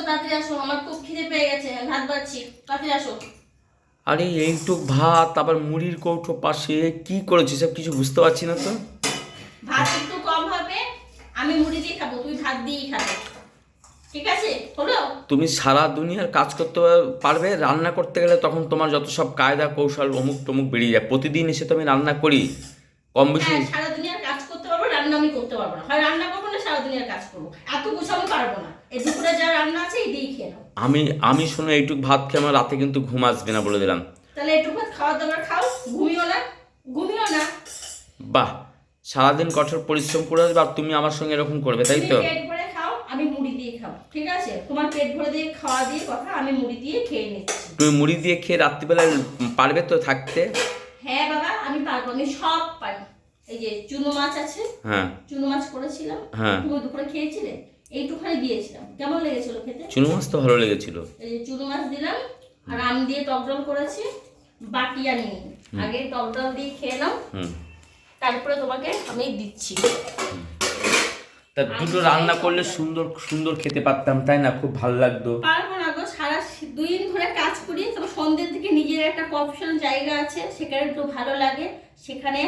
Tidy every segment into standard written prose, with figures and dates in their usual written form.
তাড়াতাড়ি আসো, আমার খুব খিদে পেয়ে গেছে, ভাত বাড়ছি, তাড়াতাড়ি আসো। আরে এইটুক ভাত আবার মুড়ির কৌটো পাশে কি করেছিস সব কিছু বুঝতে পারছি না তো। ভাত একটু কম হবে, আমি মুড়ি দিয়ে খাবো, তুমি ভাত দিয়েই খাবে, ঠিক আছে? হলো? তুমি সারা দুনিয়ার কাজ করতে পারবে, রান্না করতে গেলে তখন তোমার যত সব কায়দা কৌশল অমুক টমুক বেরিয়ে যায়। প্রতিদিন এসে তো আমি রান্না করি, কম বেশি। হ্যাঁ, সারা দুনিয়ার কাজ করতে পারবো, রান্না আমি করতে পারবো না। হয় রান্না করবো না সারা দুনিয়ার কাজ করবো, এত কিছু আমি পারবো না। এই দুপুরে যা রান্না আছে এই দিয়েই খেয়ে নাও। আমি আমি শোনো, এইটুক ভাত খেয়ে আমার রাতে কিন্তু ঘুম আসবে না বলে দিলাম। তাহলে একটু ভাত খাওয়া দাওয়ার খাও, ঘুমিও না, ঘুমিও না। বাহ, সারাদিন কঠোর পরিশ্রম করে আসবে আর তুমি আমার সঙ্গে এরকম করবে, তাই তুমি তো? পেট ভরে খাও, আমি মুড়ি দিয়ে খাবো, ঠিক আছে? তোমার পেট ভরে দিয়ে খাওয়া দিয়ে কথা, আমি মুড়ি দিয়ে খেয়ে নিচ্ছি। তুমি মুড়ি দিয়ে খেয়ে রাত্রিবেলায় পারবে তো থাকতে? হ্যাঁ বাবা, আমি পারবো, আমি সব পারি। এই যে চুনো মাছ আছে, হ্যাঁ চুনো মাছ করেছিলাম, হ্যাঁ। তুমি দুপুরে খেয়েছিলে, এইটুখানি দিয়েছিলাম, কেমন লেগেছিল খেতে? চুনো মাছ তো ভালো লেগেছিল। এই যে চুনো মাছ দিলাম, আর আম দিয়ে টক ডাল করেছি, বাটি আনিনি, আগে টক ডাল দিয়ে খেয়ে নাও, হুম। তারপরে তোমাকে আমি দিচ্ছি। তা দুটো রান্না করলে সুন্দর সুন্দর খেতে পারতাম, তাই না? খুব ভালো লাগতো। পারবো না গো, সারা 2 দিন ধরে কাজ করি, তবে সন্ধ্যের থেকে নিজের একটা প্রফেশনাল জায়গা আছে, সেখানে একটু ভালো লাগে। সেখানে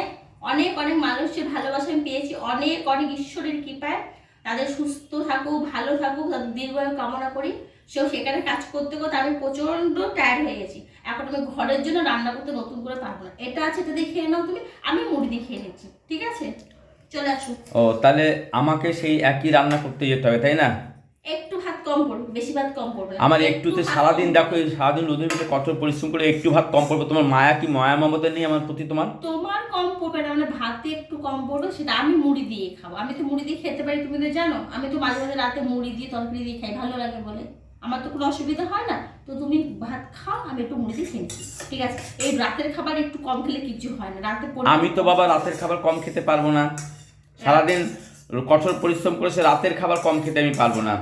অনেক অনেক মানুষের ভালোবাসা আমি পেয়েছি, অনেক অনেক ঈশ্বরের কৃপায়। তাদের সুস্থ থাকুক, ভালো থাকুক, তাদের দীর্ঘায়ু কামনা করি। সেখানে কাজ করতে করতে আমি প্রচন্ড টায়ার্ড হয়ে গেছি। এখন আমি ঘরের জন্য রান্না করতে নতুন করে পারবো না। এটা আছে, এটা দিয়ে খেয়ে নাও তুমি, আমি মুড়ি দিয়ে খেয়ে নিচ্ছি, ঠিক আছে? চলে আসো। ও, তাহলে আমাকে সেই একই রান্না করতে যেতে হবে, তাই না? একটু ভাত কম পড়বে, বেশি ভাত কম পড়বে না। আমার একটু একটুতে ভাত সারাদিন কম দেখো, এই সারাদিন রোদের ভিতরে কঠোর পরিশ্রম করে একটু ভাত কম পড়বে, তোমার মায়া কি মায়া মমতা নেই আমার প্রতি তোমার? তোমার কম পড়বে না মানে ভাতে একটু কম পড়বে, সেটা আমি মুড়ি দিয়ে খাবো। আমি তো মুড়ি দিয়ে খেতে পারি, তুমি তো জানো। আমি তো মাঝে মাঝে রাতে মুড়ি দিয়ে তরকারি দিয়ে খাই, ভালো লাগে বলে। আমার তো কোনো অসুবিধা হয় না। তো তুমি ভাত খাও, আমি একটু মুড়ি দিয়ে খেয়ে নিচ্ছি, ঠিক আছে? এই রাতের খাবার একটু কম খেলে কিছু হয় না, রাতে আমি তো বাবা রাতের খাবার কম খেতে পারবো না। সারাদিন কঠোর পরিশ্রম করে সে রাতের খাবার কম খেতে আমি পারবো না।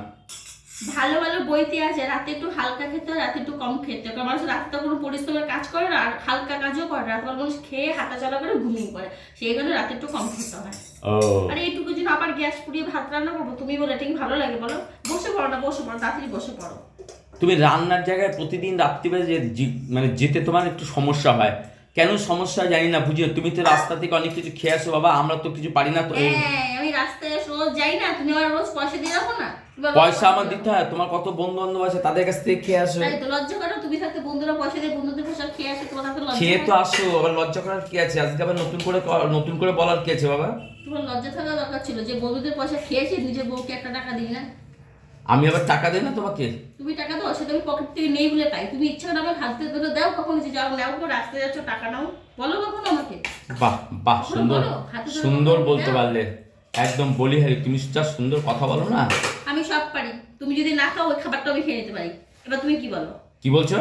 ভালো ভালো বইতে আছে, রাতে একটু হালকা খেতে হয়, রাতে একটু কম খেতে হয়। কারণ মানুষ রাতে কোনো পরিশ্রমের কাজ করে না, আর হালকা কাজও করে না। রাতবেলা মানুষ খেয়ে হাঁটা চলা করে ঘুমিয়ে পড়ে, সেই জন্য রাতে একটু কম খেতে হয়। ও, আরে এইটুকু জন্য আবার গ্যাস পুড়িয়ে ভাত রান্না করবো? তুমি বলে এটা কি ভালো লাগে বলো? বসে পড়ো না, বসে পড়ো, তাড়াতাড়ি বসে পড়ো। তুমি রান্নার জায়গায় প্রতিদিন রাত্রিবেলা মানে যেতে তোমার একটু সমস্যা হয় কেন? সমস্যা জানি না, বুঝিও। তুমি তো রাস্তা থেকে অনেক কিছু খেয়ে আসো বাবা, আমরা তো কিছু পারি না তো। হ্যাঁ, আমি রাস্তায় রোজ যাই না, তুমি আমার রোজ পয়সা দিয়ে রাখো না? তুমি আমার রোজ পয়সা আমার দিয়ে দিতে হয়, তোমার কত বন্ধু বান্ধব আছে, তাদের কাছ থেকে খেয়ে আসো। রাখো। তাই তো লজ্জা করো, তুমি থাকতে বন্ধুরা পয়সা দিয়ে বন্ধুদের পয়সা খেয়ে আসে, তোমার হাতে লজ্জা খেয়ে তো করে? আসো, আবার লজ্জা করার কি আছে? আজকে আবার নতুন করে বলার কি আছে বাবা? তোমার লজ্জা থাকা দরকার ছিল যে বন্ধুদের পয়সা খেয়েছি, নিজের বউকে একটা টাকা দিই না। আমি আবার টাকা দেই না তোমাকে? তুমি টাকা দাও, সেটা আমি পকেট থেকে নেই বলে পাই। তুমি ইচ্ছা করে আমার হাত দিয়ে ধরে দাও, কখনো যে যাও নাও, রাস্তায় যাচ্ছ টাকা নাও, বলো কখনো আমাকে? বাহ বাহ, কখনো সুন্দর বলো? হাতে ধরে সুন্দর কখনো বলতে দাও? পারলে, একদম বলিহারি। তুমি যা সুন্দর কথা বলো না। আমি সব পারি, তুমি যদি না খাও ওই খাবারটা আমি খেয়ে নিতে পারি। এবার তুমি কি বলো? কি বলছো?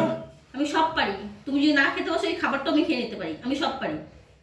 আমি সব পারি, তুমি যদি না খেতে বসো এই খাবারটা আমি খেয়ে নিতে পারি, আমি সব পারি।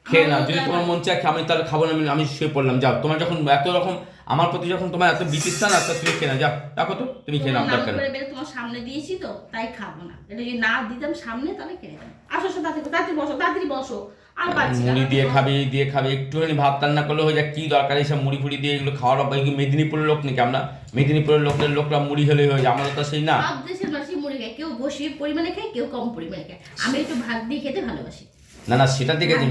খেয়ে না, আমার যদি মতো তোমার মন চায় আমি তাহলে খাবো না, আমি শুয়ে পড়লাম। যাও, তোমার যখন এত রকম আমার প্রতি, যখন তোমার এত বিচিত্রা না, তা তুমি খেয়ে না, যাও দেখো তো, তুমি খেয়ে নাও, তোমার নাম দরকার করে নেই। বেড়ে তোমার সামনে দিয়েছি তো তাই খাবো না। এটা যদি না দিতাম সামনে তাহলে খেয়ে নিতাম। আসো আসো, তাড়াতাড়ি তাড়াতাড়ি বসো, তাড়াতাড়ি বসো। আর পাচ্ছি না, মুড়ি দিয়ে তাড়াতাড়ি খাবে, এই দিয়ে খাবে, একটুখানি ভাত রান্না করলে হয়ে যায়। কি দরকার এইসব মুড়ি ফুড়ি দিয়ে এগুলো খাওয়ার? মেদিনীপুরের লোক নাকি আমরা? মেদিনীপুরের লোকরা মুড়ি হলেই হয়ে যায়, আমারও তো সেই না। বসো। সব দেশের মানুষই মুড়ি খায়, কেউ বেশি পরিমাণে খায়, কেউ কম পরিমাণে খায়। আমি একটু ভাত দিয়ে খেতে ভালোবাসি, না না, সেটা ঠিক আছে।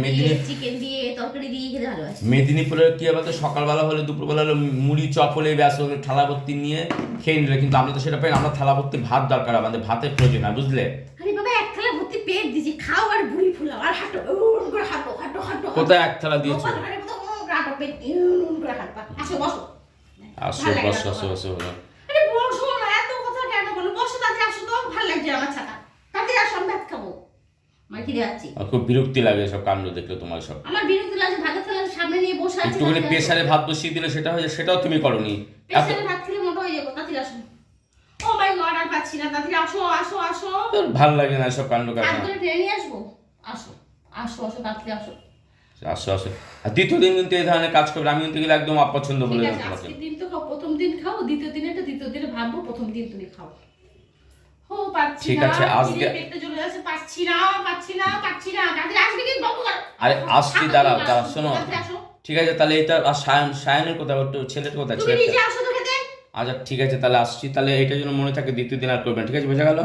চিকেন দিয়ে তরকারি দিয়ে খেতে ভালোবাসি। মেদিনীপুরের কি বলতো, সকালবেলা হলে দুপুরবেলা হলে মুড়ি চপ হলে ব্যাস হলে থালা ভর্তি নিয়ে খেয়ে নিলে। কিন্তু আমরা তো সেটা পাই না, আমরা থালা ভর্তি ভাত দরকার, আমাদের ভাতের প্রয়োজন হয়, বুঝলে? আরে বাবা, এক থালা ভর্তি পেট দিছি, খাও আর বুড়ি ফুলাও আর হাঁটো, উন করে হাঁটো হাঁটো হাঁটো। কোথায় এক থালা দিয়েছো? গোপাল ভাঁড়ের মতো উন করে হাঁটো, পেট উন করে হাঁটবা। আসো বসো। আসো, ভাল লাগে না বসো, আসো, তোমার? আসো। আরে বসো না, এত কথা কেন বলো? বসো, তাড়াতাড়ি আসো তো, ভালো লাগছে আমার ছাতা। তাড়াতাড়ি আসো, আমি ভাত খাবো, আমার খিদে পাচ্ছি। আমার খুব বিরক্তি লাগে সব কাণ্ড দেখলে তোমার সব। আমার বিরক্তি লাগছে, ভাতের থালা সামনে নিয়ে বসে আছি। একটুখানি প্রেসারে ভাত বসিয়ে দিলে সেটা হয়ে যায়, সেটাও তুমি করনি। প্রেসারে ভাত খেলে মোটা হয়ে যাবো, তাড়াতাড়ি আসো। ও মাই গড, আর পাচ্ছি না, তাড়াতাড়ি আসো আসো আসো। ভাল লাগে না সব কাণ্ড হাত কারখানা। ধরে টেনে নিয়ে আসবো। আসো আসো আসো, তাড়াতাড়ি আসো। আসো আসো। আর দ্বিতীয় দিন কিন্তু এই ধরনের কাজ করবে, আমি কিন্তু এগুলো একদম অপছন্দ বলে ঠিক দিলাম আছে, তোমাকে। আজকের দিন তো খাও, প্রথম দিন খাও, দ্বিতীয় দিনে ভাববো, প্রথম দিন তুমি খাও। ও পাচ্ছি ঠিক না, আছে, আজকে খিদে পেটটা জ্বলে যাচ্ছে, পাচ্ছি না পাচ্ছি না পাচ্ছি না। তাড়াতাড়ি আসবে কিন্তু বাবু। আরে আসছি, দাঁড়াও শোনো। তাড়াতাড়ি আসো। ঠিক আছে, তাহলে এটা আর সায়নের কথা, একটু ছেলের কথা, তুমি নিজে আসো তো খেতে। আচ্ছা ঠিক আছে, তাহলে আসছি, তাহলে এটার জন্য মনে থাকে দ্বিতীয় দিন আর করবেন, ঠিক আছে, বোঝা গেল?